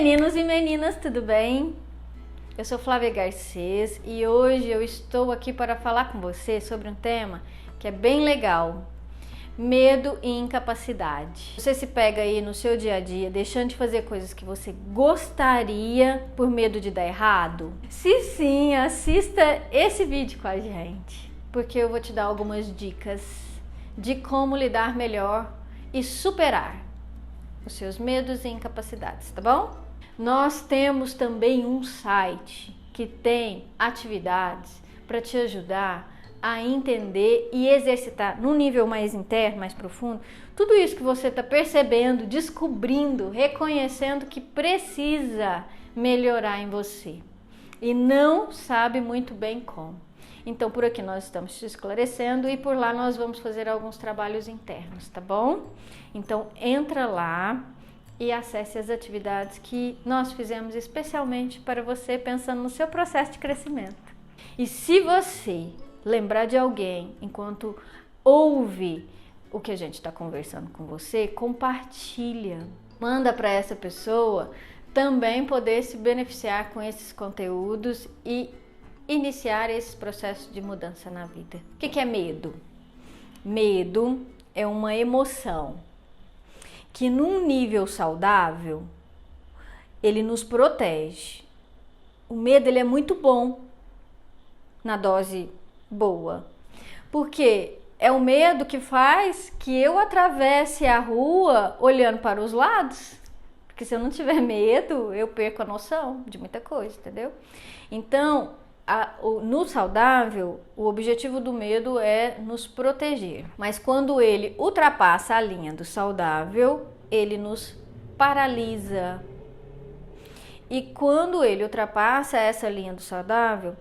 meninos e meninas, tudo bem? Eu sou Flávia Garcês e hoje eu estou aqui para falar com você sobre um tema que é bem legal: medo e incapacidade. Você se pega aí no seu dia a dia deixando de fazer coisas que você gostaria por medo de dar errado? Se sim, assista esse vídeo com a gente, porque eu vou te dar algumas dicas de como lidar melhor e superar os seus medos e incapacidades, tá bom? Nós temos também um site que tem atividades para te ajudar a entender e exercitar num nível mais interno, mais profundo, tudo isso que você está percebendo, descobrindo, reconhecendo que precisa melhorar em você e não sabe muito bem como. Então, por aqui nós estamos te esclarecendo e por lá nós vamos fazer alguns trabalhos internos, tá bom? Então, entra lá e acesse as atividades que nós fizemos especialmente para você, pensando no seu processo de crescimento. E se você lembrar de alguém enquanto ouve o que a gente está conversando com você, compartilha. Manda para essa pessoa também poder se beneficiar com esses conteúdos e iniciar esse processo de mudança na vida. O que é medo? Medo é uma emoção que, num nível saudável, ele nos protege. O medo, ele é muito bom na dose boa, porque é o medo que faz que eu atravesse a rua olhando para os lados, porque se eu não tiver medo, eu perco a noção de muita coisa, entendeu? Então, no saudável, o objetivo do medo é nos proteger, mas quando ele ultrapassa a linha do saudável, ele nos paralisa. E quando ele ultrapassa essa linha do saudável,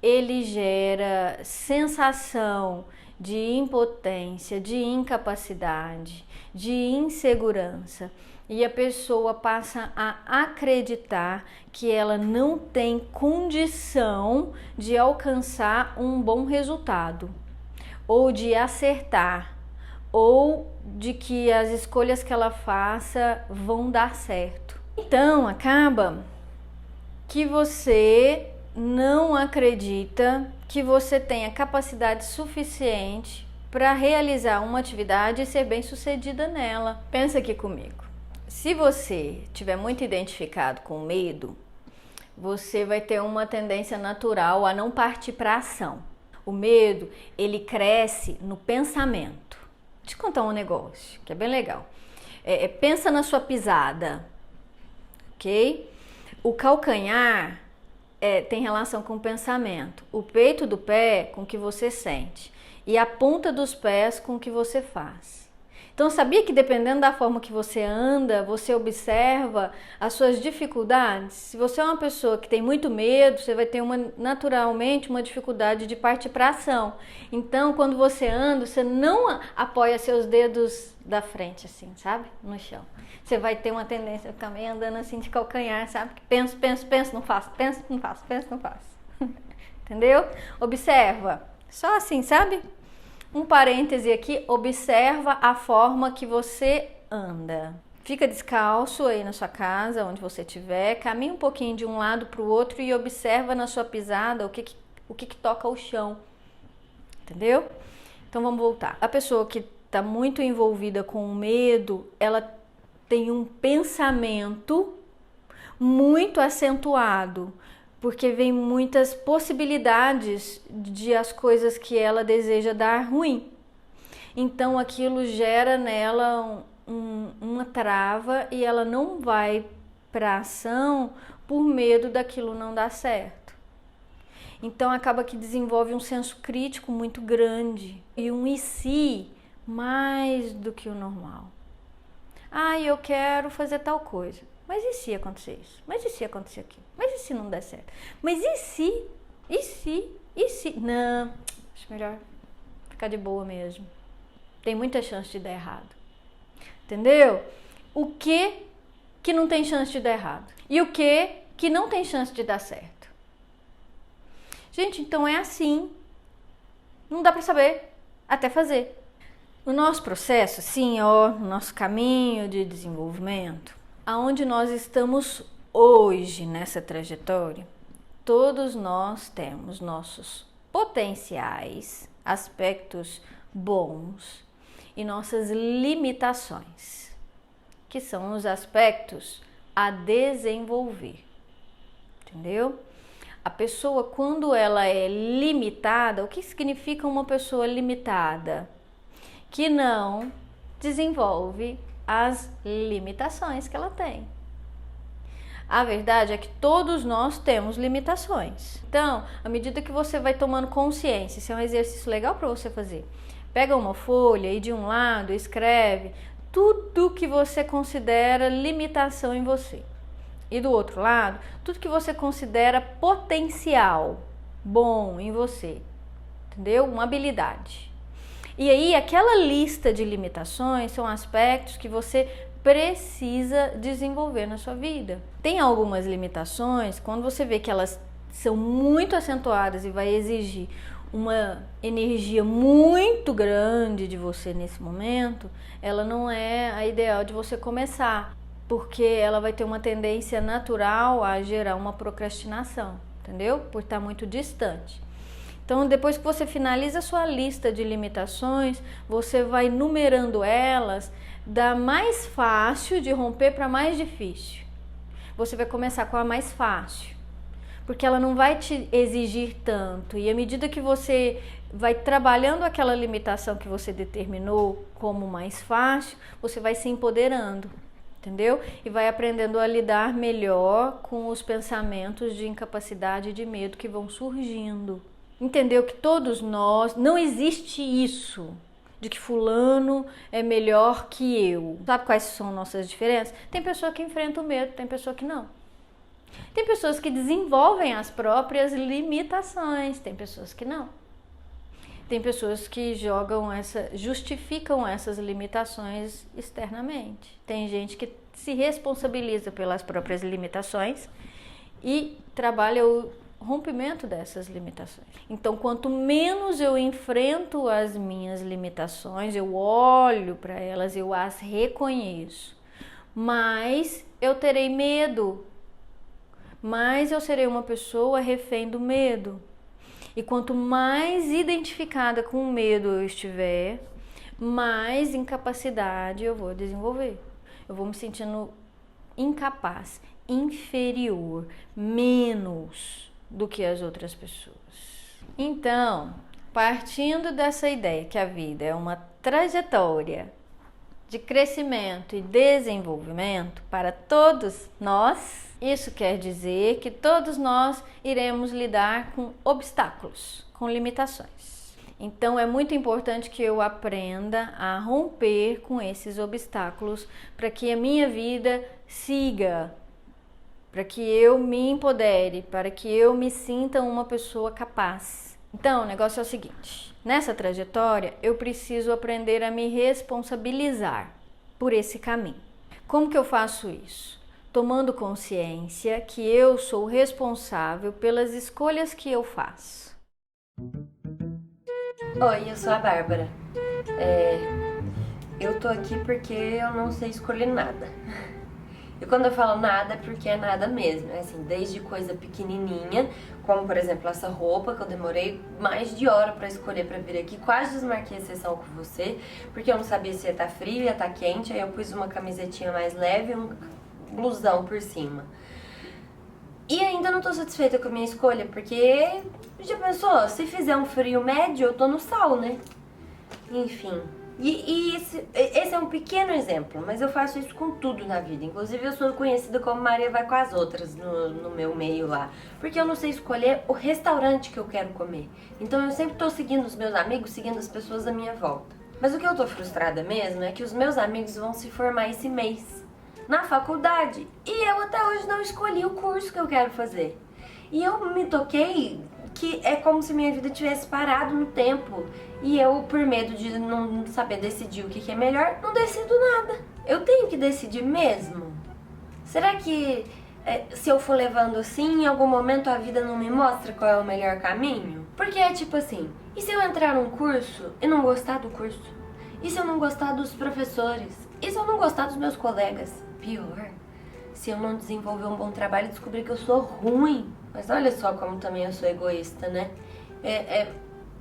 ele gera sensação de impotência, de incapacidade, de insegurança. E a pessoa passa a acreditar que ela não tem condição de alcançar um bom resultado, ou de acertar, ou de que as escolhas que ela faça vão dar certo. Então, acaba que você não acredita que você tenha capacidade suficiente para realizar uma atividade e ser bem-sucedida nela. Pensa aqui comigo. Se você estiver muito identificado com medo, você vai ter uma tendência natural a não partir para a ação. O medo, ele cresce no pensamento. Vou te contar um negócio que é bem legal. Pensa na sua pisada, ok? O calcanhar tem relação com o pensamento, o peito do pé com o que você sente e a ponta dos pés com o que você faz. Então, sabia que dependendo da forma que você anda, você observa as suas dificuldades? Se você é uma pessoa que tem muito medo, você vai ter naturalmente uma dificuldade de partir para a ação. Então, quando você anda, você não apoia seus dedos da frente, assim, sabe? No chão. Você vai ter uma tendência a ficar meio andando assim de calcanhar, sabe? Penso, não faço, penso, não faço, penso, não faço. Entendeu? Observa. Só assim, sabe? Um parêntese aqui, observa a forma que você anda. Fica descalço aí na sua casa, onde você estiver, caminha um pouquinho de um lado para o outro e observa na sua pisada o que toca o chão. Entendeu? Então vamos voltar. A pessoa que está muito envolvida com o medo, ela tem um pensamento muito acentuado, porque vem muitas possibilidades de as coisas que ela deseja dar ruim. Então aquilo gera nela uma trava e ela não vai para a ação por medo daquilo não dar certo. Então acaba que desenvolve um senso crítico muito grande e um e se mais do que o normal. Eu quero fazer tal coisa. Mas e se acontecer isso? Mas e se acontecer aquilo? Mas e se não der certo? Mas e se? E se? E se? Não, acho melhor ficar de boa mesmo. Tem muita chance de dar errado. Entendeu? O que não tem chance de dar errado? E o que não tem chance de dar certo? Gente, então é assim. Não dá pra saber até fazer. O nosso processo, no nosso caminho de desenvolvimento, aonde nós estamos hoje, nessa trajetória, todos nós temos nossos potenciais, aspectos bons e nossas limitações, que são os aspectos a desenvolver, entendeu? A pessoa, quando ela é limitada, o que significa uma pessoa limitada? Que não desenvolve as limitações que ela tem. A verdade é que todos nós temos limitações. Então, à medida que você vai tomando consciência, isso é um exercício legal para você fazer. Pega uma folha e de um lado escreve tudo que você considera limitação em você. E do outro lado, tudo que você considera potencial bom em você, entendeu? Uma habilidade. E aí, aquela lista de limitações são aspectos que você precisa desenvolver na sua vida. Tem algumas limitações, quando você vê que elas são muito acentuadas e vai exigir uma energia muito grande de você nesse momento, ela não é a ideal de você começar, porque ela vai ter uma tendência natural a gerar uma procrastinação, entendeu? Por estar muito distante. Então, depois que você finaliza a sua lista de limitações, você vai numerando elas da mais fácil de romper para mais difícil. Você vai começar com a mais fácil, porque ela não vai te exigir tanto. E à medida que você vai trabalhando aquela limitação que você determinou como mais fácil, você vai se empoderando, entendeu? E vai aprendendo a lidar melhor com os pensamentos de incapacidade e de medo que vão surgindo. Entendeu que todos nós, não existe isso de que fulano é melhor que eu. Sabe quais são nossas diferenças? Tem pessoa que enfrenta o medo, tem pessoa que não. Tem pessoas que desenvolvem as próprias limitações, tem pessoas que não. Tem pessoas que justificam essas limitações externamente. Tem gente que se responsabiliza pelas próprias limitações e trabalha o rompimento dessas limitações. Então, quanto menos eu enfrento as minhas limitações, eu olho para elas, eu as reconheço, mais eu terei medo, mais eu serei uma pessoa refém do medo. E quanto mais identificada com o medo eu estiver, mais incapacidade eu vou desenvolver. Eu vou me sentindo incapaz, inferior, menos do que as outras pessoas. Então, partindo dessa ideia que a vida é uma trajetória de crescimento e desenvolvimento para todos nós, isso quer dizer que todos nós iremos lidar com obstáculos, com limitações. Então é muito importante que eu aprenda a romper com esses obstáculos para que a minha vida siga, para que eu me empodere, para que eu me sinta uma pessoa capaz. Então, o negócio é o seguinte, nessa trajetória eu preciso aprender a me responsabilizar por esse caminho. Como que eu faço isso? Tomando consciência que eu sou responsável pelas escolhas que eu faço. Oi, eu sou a Bárbara. Eu tô aqui porque eu não sei escolher nada. E quando eu falo nada é porque é nada mesmo, é assim, desde coisa pequenininha, como por exemplo essa roupa que eu demorei mais de hora pra escolher pra vir aqui, quase desmarquei a sessão com você, porque eu não sabia se ia estar frio, ia estar quente, aí eu pus uma camisetinha mais leve e um blusão por cima. E ainda não tô satisfeita com a minha escolha, porque já pensou, se fizer um frio médio eu tô no sal, né? Enfim... E esse é um pequeno exemplo, mas eu faço isso com tudo na vida. Inclusive eu sou conhecida como Maria vai com as outras no meu meio lá, porque eu não sei escolher o restaurante que eu quero comer. Então eu sempre tô seguindo os meus amigos, seguindo as pessoas à minha volta. Mas o que eu tô frustrada mesmo é que os meus amigos vão se formar esse mês na faculdade e eu até hoje não escolhi o curso que eu quero fazer. E eu me toquei que é como se minha vida tivesse parado no tempo e eu, por medo de não saber decidir o que é melhor, não decido nada. Eu tenho que decidir mesmo? Será que se eu for levando assim, em algum momento a vida não me mostra qual é o melhor caminho? Porque é tipo assim, e se eu entrar num curso e não gostar do curso? E se eu não gostar dos professores? E se eu não gostar dos meus colegas? Pior, se eu não desenvolver um bom trabalho e descobrir que eu sou ruim. Mas olha só como também eu sou egoísta, né?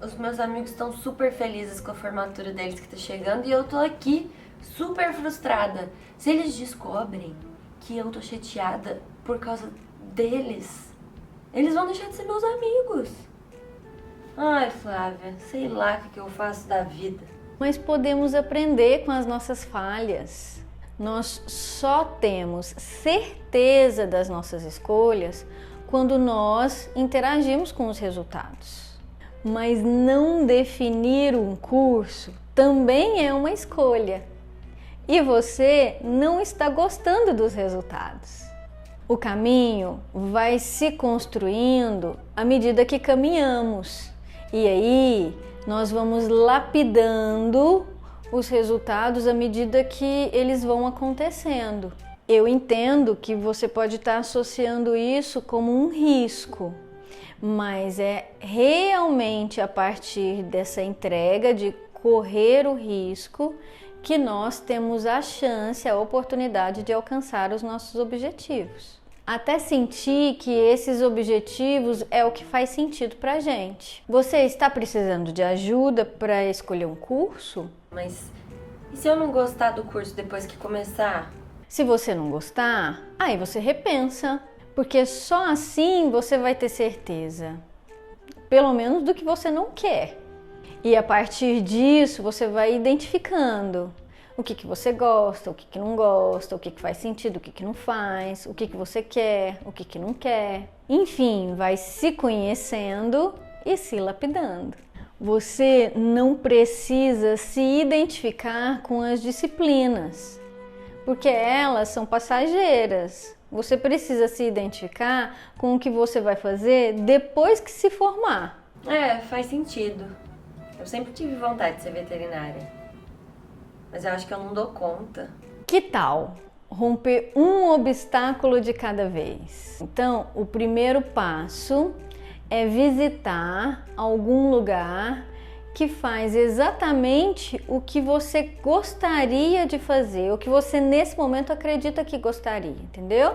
Os meus amigos estão super felizes com a formatura deles que tá chegando e eu tô aqui super frustrada. Se eles descobrem que eu tô chateada por causa deles, eles vão deixar de ser meus amigos. Ai, Flávia, sei lá o que eu faço da vida. Mas podemos aprender com as nossas falhas. Nós só temos certeza das nossas escolhas quando nós interagimos com os resultados. Mas não definir um curso também é uma escolha. E você não está gostando dos resultados. O caminho vai se construindo à medida que caminhamos. E aí nós vamos lapidando os resultados à medida que eles vão acontecendo. Eu entendo que você pode estar associando isso como um risco, mas é realmente a partir dessa entrega de correr o risco que nós temos a chance, a oportunidade de alcançar os nossos objetivos. Até sentir que esses objetivos é o que faz sentido pra gente. Você está precisando de ajuda para escolher um curso? Mas e se eu não gostar do curso depois que começar? Se você não gostar, aí você repensa, porque só assim você vai ter certeza, pelo menos do que você não quer. E a partir disso você vai identificando o que você gosta, o que não gosta, o que faz sentido, o que não faz, o que você quer, o que não quer. Enfim, vai se conhecendo e se lapidando. Você não precisa se identificar com as disciplinas, porque elas são passageiras. Você precisa se identificar com o que você vai fazer depois que se formar. Faz sentido. Eu sempre tive vontade de ser veterinária, mas eu acho que eu não dou conta. Que tal romper um obstáculo de cada vez? Então, o primeiro passo é visitar algum lugar que faz exatamente o que você gostaria de fazer, o que você nesse momento acredita que gostaria, entendeu?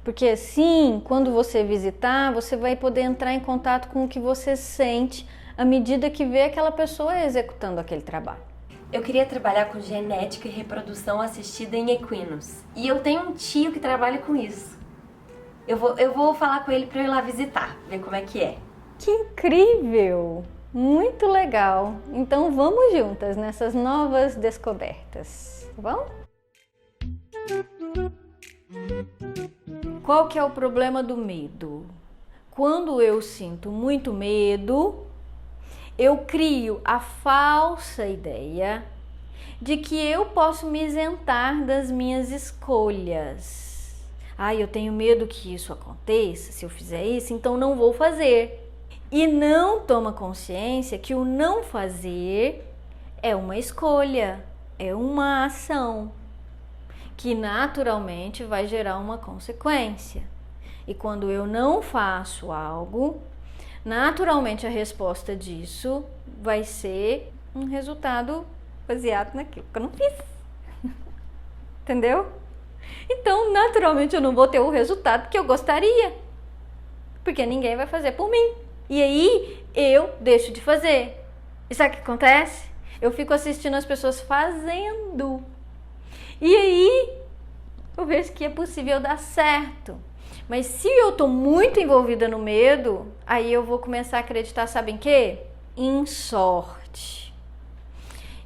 Porque assim, quando você visitar, você vai poder entrar em contato com o que você sente à medida que vê aquela pessoa executando aquele trabalho. Eu queria trabalhar com genética e reprodução assistida em equinos. E eu tenho um tio que trabalha com isso. Eu vou falar com ele para eu ir lá visitar, ver como é que é. Que incrível! Muito legal! Então vamos juntas nessas novas descobertas, tá bom? Qual que é o problema do medo? Quando eu sinto muito medo, eu crio a falsa ideia de que eu posso me isentar das minhas escolhas. Eu tenho medo que isso aconteça, se eu fizer isso, então não vou fazer. E não toma consciência que o não fazer é uma escolha, é uma ação, que naturalmente vai gerar uma consequência. E quando eu não faço algo, naturalmente a resposta disso vai ser um resultado baseado naquilo que eu não fiz. Entendeu? Então, naturalmente eu não vou ter o resultado que eu gostaria, porque ninguém vai fazer por mim. E aí eu deixo de fazer. E sabe o que acontece? Eu fico assistindo as pessoas fazendo. E aí eu vejo que é possível dar certo. Mas se eu tô muito envolvida no medo, aí eu vou começar a acreditar, sabe em quê? Em sorte.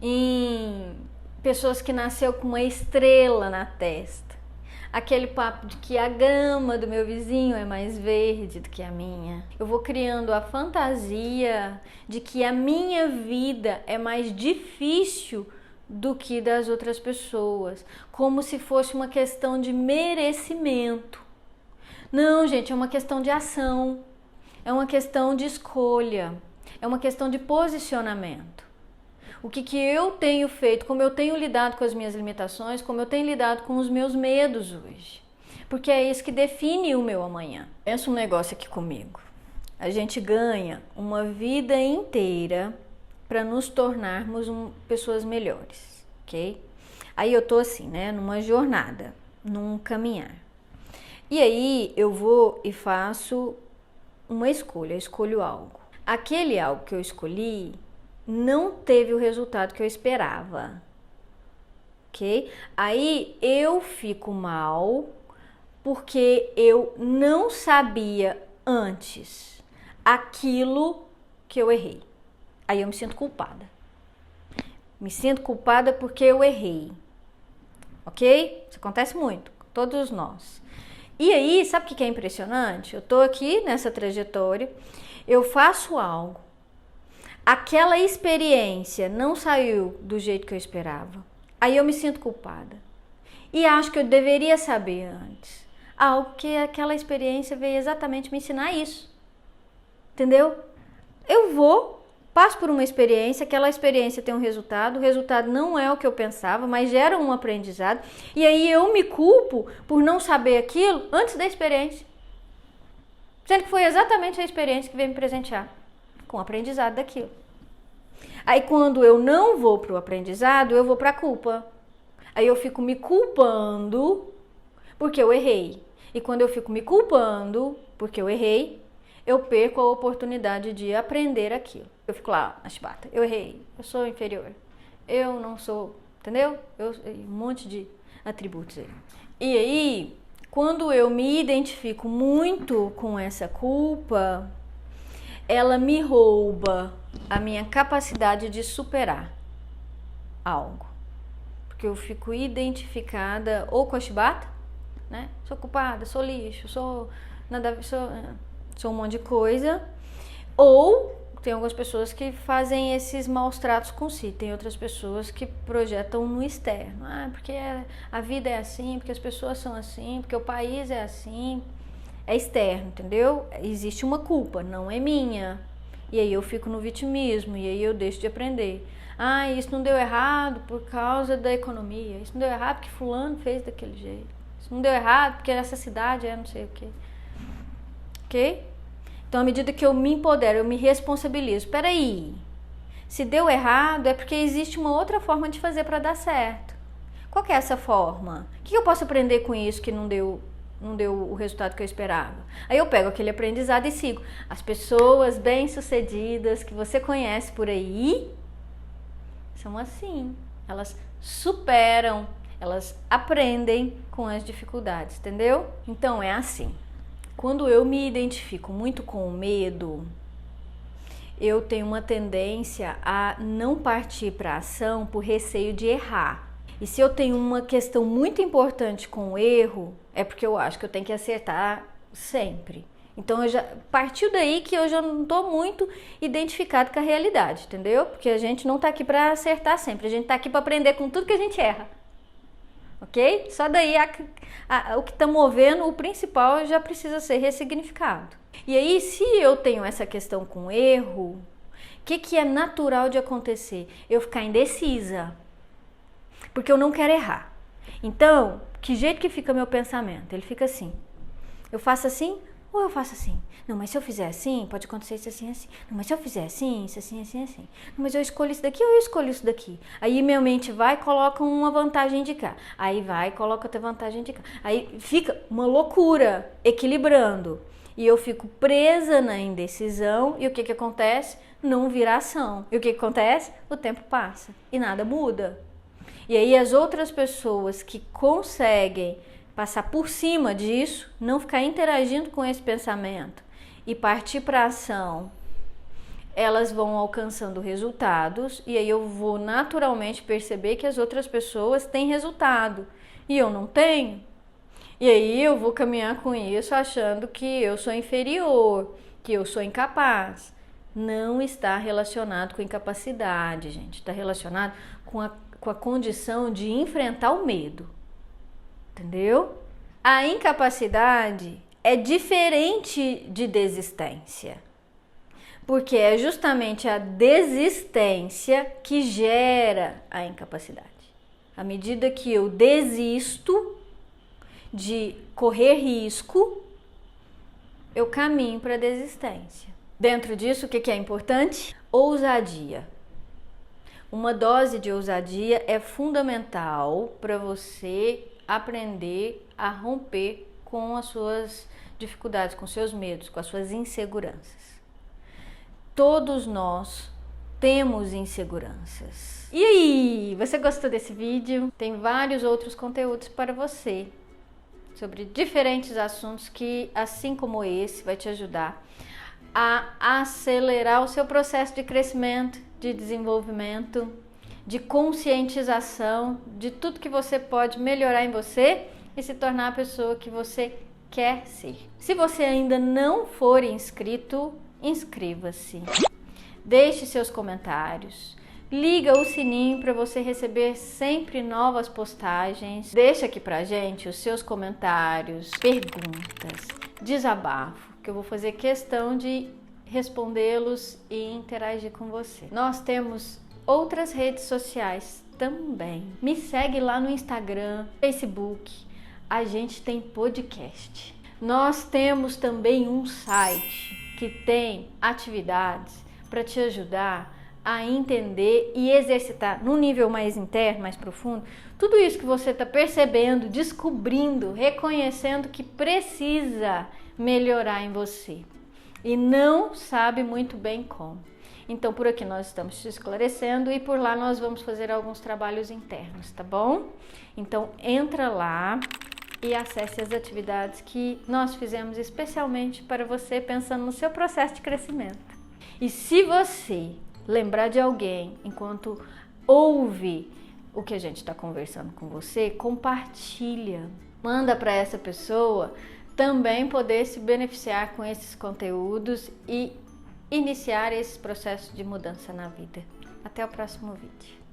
Em pessoas que nasceu com uma estrela na testa. Aquele papo de que a grama do meu vizinho é mais verde do que a minha. Eu vou criando a fantasia de que a minha vida é mais difícil do que das outras pessoas, como se fosse uma questão de merecimento. Não, gente, é uma questão de ação, é uma questão de escolha, é uma questão de posicionamento. O que eu tenho feito, como eu tenho lidado com as minhas limitações, como eu tenho lidado com os meus medos hoje. Porque é isso que define o meu amanhã. Pensa um negócio aqui comigo. A gente ganha uma vida inteira para nos tornarmos pessoas melhores, ok? Aí eu tô assim, né, numa jornada, num caminhar. E aí eu vou e faço uma escolha, eu escolho algo. Aquele algo que eu escolhi não teve o resultado que eu esperava, ok? Aí eu fico mal porque eu não sabia antes aquilo que eu errei. Aí eu me sinto culpada. Me sinto culpada porque eu errei, ok? Isso acontece muito, com todos nós. E aí, sabe o que é impressionante? Eu tô aqui nessa trajetória, eu faço algo, aquela experiência não saiu do jeito que eu esperava. Aí eu me sinto culpada. E acho que eu deveria saber antes. Algo que aquela experiência veio exatamente me ensinar isso. Entendeu? Eu passo por uma experiência, aquela experiência tem um resultado, o resultado não é o que eu pensava, mas gera um aprendizado, e aí eu me culpo por não saber aquilo antes da experiência. Sendo que foi exatamente a experiência que veio me presentear com o aprendizado daquilo. Aí quando eu não vou para o aprendizado, eu vou para a culpa. Aí eu fico me culpando porque eu errei. E quando eu fico me culpando porque eu errei, eu perco a oportunidade de aprender aquilo. Eu fico lá na chibata, eu errei, eu sou inferior, eu não sou, entendeu? Um monte de atributos aí. E aí, quando eu me identifico muito com essa culpa, ela me rouba a minha capacidade de superar algo. Porque eu fico identificada ou com a chibata, né? Sou culpada, sou lixo, sou um monte de coisa. Ou tem algumas pessoas que fazem esses maus tratos com si, tem outras pessoas que projetam no externo. Porque a vida é assim, porque as pessoas são assim, porque o país é assim. É externo, entendeu? Existe uma culpa, não é minha. E aí eu fico no vitimismo, e aí eu deixo de aprender. Isso não deu errado por causa da economia, isso não deu errado porque fulano fez daquele jeito, isso não deu errado porque essa cidade é não sei o quê. Ok? Então, à medida que eu me empodero, eu me responsabilizo. Peraí, se deu errado é porque existe uma outra forma de fazer para dar certo. Qual que é essa forma? O que eu posso aprender com isso que não deu o resultado que eu esperava? Aí eu pego aquele aprendizado e sigo. As pessoas bem-sucedidas que você conhece por aí são assim. Elas superam, elas aprendem com as dificuldades, entendeu? Então é assim. Quando eu me identifico muito com o medo, eu tenho uma tendência a não partir para a ação por receio de errar. E se eu tenho uma questão muito importante com o erro, é porque eu acho que eu tenho que acertar sempre. Então partiu daí que eu já não estou muito identificado com a realidade, entendeu? Porque a gente não está aqui para acertar sempre, a gente está aqui para aprender com tudo que a gente erra. Ok? Só daí o que está movendo, o principal já precisa ser ressignificado. E aí, se eu tenho essa questão com erro, o que é natural de acontecer? Eu ficar indecisa, porque eu não quero errar. Então, que jeito que fica meu pensamento? Ele fica assim, eu faço assim ou eu faço assim? Não, mas se eu fizer assim, pode acontecer isso assim, assim. Não, mas se eu fizer assim, isso assim, assim, assim. Não, mas eu escolho isso daqui ou eu escolho isso daqui? Aí minha mente vai e coloca uma vantagem de cá. Aí vai e coloca outra vantagem de cá. Aí fica uma loucura, equilibrando. E eu fico presa na indecisão. E o que acontece? Não vira ação. E o que acontece? O tempo passa e nada muda. E aí as outras pessoas que conseguem passar por cima disso, não ficar interagindo com esse pensamento e partir para a ação, elas vão alcançando resultados, e aí eu vou naturalmente perceber que as outras pessoas têm resultado e eu não tenho. E aí eu vou caminhar com isso achando que eu sou inferior, que eu sou incapaz. Não está relacionado com incapacidade, gente. Está relacionado com a condição de enfrentar o medo. Entendeu? A incapacidade é diferente de desistência. Porque é justamente a desistência que gera a incapacidade. À medida que eu desisto de correr risco, eu caminho para a desistência. Dentro disso, o que é importante? Ousadia. Uma dose de ousadia é fundamental para você aprender a romper com as suas dificuldades, com seus medos, com as suas inseguranças. Todos nós temos inseguranças. E aí, você gostou desse vídeo? Tem vários outros conteúdos para você sobre diferentes assuntos que, assim como esse, vai te ajudar a acelerar o seu processo de crescimento, de desenvolvimento, de conscientização de tudo que você pode melhorar em você e se tornar a pessoa que você quer ser. Se você ainda não for inscrito, inscreva-se. Deixe seus comentários. Liga o sininho para você receber sempre novas postagens. Deixa aqui pra gente os seus comentários, perguntas, desabafo, que eu vou fazer questão de respondê-los e interagir com você. Nós temos outras redes sociais também. Me segue lá no Instagram, Facebook. A gente tem podcast. Nós temos também um site que tem atividades para te ajudar a entender e exercitar no nível mais interno, mais profundo, tudo isso que você está percebendo, descobrindo, reconhecendo que precisa melhorar em você e não sabe muito bem como. Então por aqui nós estamos te esclarecendo e por lá nós vamos fazer alguns trabalhos internos, tá bom? Então entra lá e acesse as atividades que nós fizemos especialmente para você, pensando no seu processo de crescimento. E se você lembrar de alguém enquanto ouve o que a gente está conversando com você, compartilha, manda para essa pessoa também poder se beneficiar com esses conteúdos e iniciar esse processo de mudança na vida. Até o próximo vídeo.